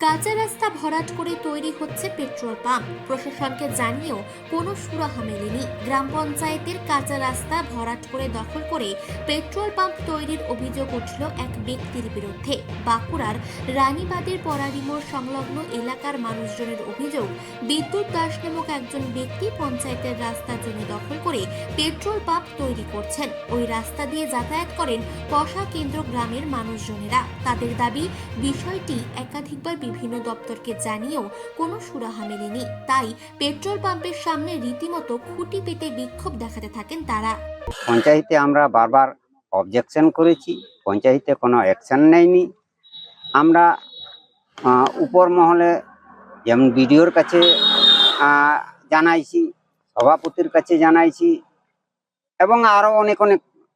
কাঁচা রাস্তা ভরাট করে তৈরি হচ্ছে পেট্রোল পাম্প। প্রশাসনকে জানিয়েও কোনো সুরাহা মেলেনি। গ্রাম পঞ্চায়েতের কাঁচা রাস্তা ভরাট করে দখল করে পেট্রোল পাম্প তৈরির অভিযোগ উঠল এক ব্যক্তির বিরুদ্ধে। বাঁকুড়ার রানীবাঁধের পরারিমোড় সংলগ্ন এলাকার মানুষজনের অভিযোগ, বিদ্যুৎ দাস নামক একজন ব্যক্তি পঞ্চায়েতের রাস্তা জমি দখল করে পেট্রোল পাম্প তৈরি করছেন। ওই রাস্তা দিয়ে যাতায়াত করেন পশা কেন্দ্র গ্রামের মানুষজনেরা। তাদের দাবি, বিষয়টি একাধিকবার বিভিন্ন দপ্তরকে জানিয়েও কোনো সুরাহা মেলেনি। তাই পেট্রোল পাম্পের সামনে রীতিমতো খুঁটি পেতে বিক্ষোভ দেখাতে থাকেন তারা। পঞ্চায়েতে আমরা বারবার অবজেকশন করেছি, পঞ্চায়েতে কোনো অ্যাকশন নেয়নি। আমরা উপর মহলে যেমন বিডিওর কাছে জানাইছি, সভাপতির কাছে জানাইছি এবং আরও অনেক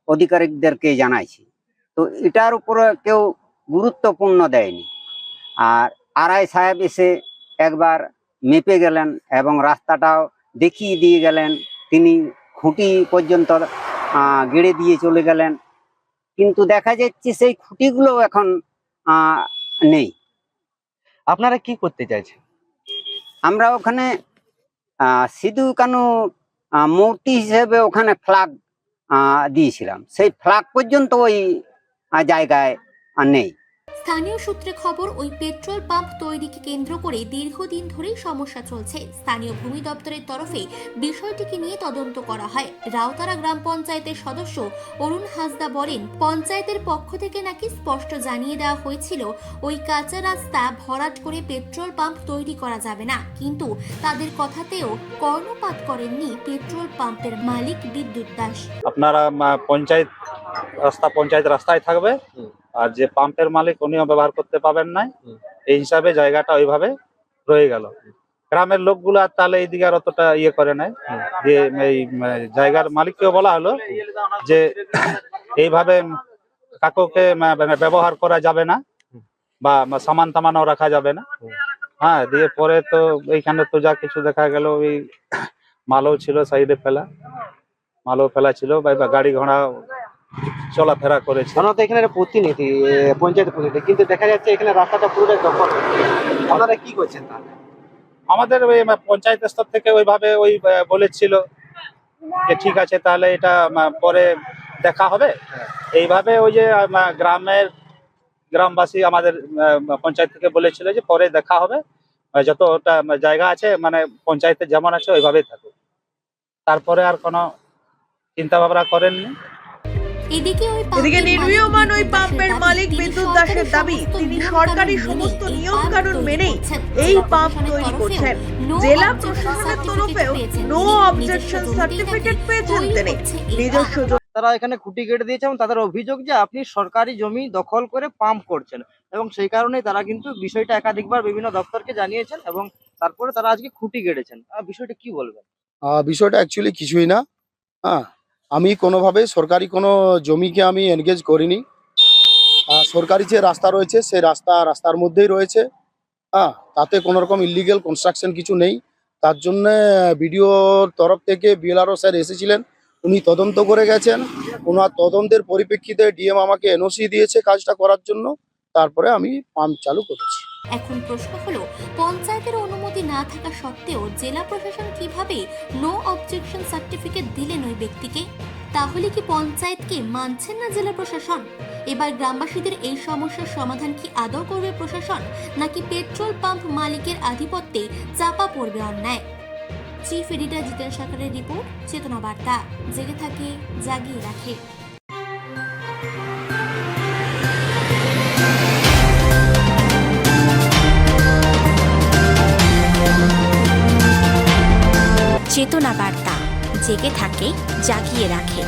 অধিকারিকদেরকে জানাইছি। তো এটার উপরে কেউ গুরুত্বপূর্ণ দেয়নি। আর আরআই সাহেব এসে একবার মেপে গেলেন এবং রাস্তাটাও দেখিয়ে দিয়ে গেলেন। তিনি খুঁটি পর্যন্ত গেড়ে দিয়ে চলে গেলেন, কিন্তু দেখা যাচ্ছে সেই খুঁটিগুলো এখন নেই। আপনারা কি করতে চাইছেন? আমরা ওখানে সিধু কানু মূর্তি হিসেবে ওখানে ফ্ল্যাগ দিয়েছিলাম, সেই ফ্ল্যাগ পর্যন্ত ওই জায়গায় নেই। স্থানীয় সূত্রে খবর, ওই পেট্রোল পাম্প তৈরিকে কেন্দ্র করে দীর্ঘদিন ধরেই সমস্যা চলছে। স্থানীয় ভূমি দপ্তরের তরফে বিষয়টিকে নিয়ে তদন্ত করা হয়। রাউতারা গ্রাম পঞ্চায়েতের সদস্য অরুণ হাসদা বলেন, পঞ্চায়েতের পক্ষ থেকে নাকি স্পষ্ট জানিয়ে দেওয়া হয়েছিল ওই কাঁচা রাস্তা ভরাট করে পেট্রোল পাম্প তৈরি করা যাবে না, কিন্তু তাদের কথাতেও কর্ণপাত করেননি পেট্রোল পাম্পের মালিক বিদ্যুৎ দাস। আপনারা পঞ্চায়েত রাস্তায় থাকবে, আর যে পাম্পের মালিক উনিও ব্যবহার করতে পাবেন না। এই হিসাবে জায়গাটা ওইভাবে রয়ে গেল। গ্রামের লোকগুলো আর তাহলে এইদিকে আর অতটা ইয়ে করে নাই। যে এই জায়গার মালিককেও বলা হলো যে এইভাবে কাকুকে ব্যবহার করা যাবে না বা সামান তামানও রাখা যাবে না। হ্যাঁ, দিয়ে পরে তো এইখানে তো যা কিছু দেখা গেল, ওই মালও ছিল সাইডে ফেলা, মালও ফেলা ছিল বা গাড়ি ঘোড়া চলাফেরা করেছে। এখানে প্রতিনিধি পঞ্চায়েত প্রতিনিধি, কিন্তু দেখা যাচ্ছে এখানে রাস্তাটা পুরোটাই দখল। আপনারা কি করছেন তাহলে? আমাদের ওই পঞ্চায়েত স্তর থেকে ওইভাবে ওই বলেছিল যে ঠিক আছে, তাহলে এটা পরে দেখা হবে। এইভাবে ওই যে গ্রামবাসী আমাদের পঞ্চায়েত থেকে বলেছিল যে পরে দেখা হবে, যতটা জায়গা আছে মানে পঞ্চায়েতে যেমন আছে ওইভাবেই থাকুক। তারপরে আর কোনো চিন্তা ভাবনা করেননি। এদিকে নির্মীয়মান ওই পাম্পের মালিক বিদ্যুৎ দাসের দাবি, তিনি সরকারি সমস্ত নিয়ম কানুন মেনেই এই পাম্প তৈরি করছেন। জেলা প্রশাসনের তরফেও নো অবজেকশন সার্টিফিকেট পেয়েছেন তিনি। নিজস্ব তারা এখানে খুঁটি কেটে দিয়েছে এবং তাদের অভিযোগ যে আপনি সরকারি জমি দখল করে পাম্প করছেন, এবং সেই কারণেই তারা কিন্তু বিষয়টা একাধিকবার বিভিন্ন দপ্তরকে জানিয়েছেন এবং তারপরে তারা আজকে খুঁটি কেটেছেন। বিষয়টা কি বলবেন? বিষয়টা অ্যাকচুয়ালি কিছুই না। হ্যাঁ, আমি কোনোভাবে সরকারি কোনো জমিকে আমি এনগেজ করিনি। সরকারি যে রাস্তা রয়েছে সেই রাস্তার মধ্যেই রয়েছে। হ্যাঁ, তাতে কোনো রকম ইলিগেল কনস্ট্রাকশন কিছু নেই। তার জন্যে বিডিওর তরফ থেকে বিএলআরও স্যার এসেছিলেন, উনি তদন্ত করে গেছেন। ওনার তদন্তের পরিপ্রেক্ষিতে ডিএম আমাকে এনওসি দিয়েছে কাজটা করার জন্য। তারপরে আমি পাম্প চালু করেছি। এখন প্রশ্ন হলো, পঞ্চায়েতের অনুমতি না থাকা সত্ত্বেও জেলা প্রশাসন কিভাবে নো অবজেকশন সার্টিফিকেট দিলেন ওই ব্যক্তিকে? তাহলে কি পঞ্চায়েতকে মানছেন না জেলা প্রশাসন? এবার গ্রামবাসীদের এই সমস্যার সমাধান কি আদৌ করবে প্রশাসন, নাকি পেট্রোল পাম্প মালিকের আধিপত্যে চাপা পড়বে অন্যায়? চিফ এডিটর জিতেন সরকারের রিপোর্ট, চেতনা বার্তা। জেগে থাকে, জাগিয়ে রাখে। চেতনা বার্তা, জেগে থাকে, জাগিয়ে রাখে।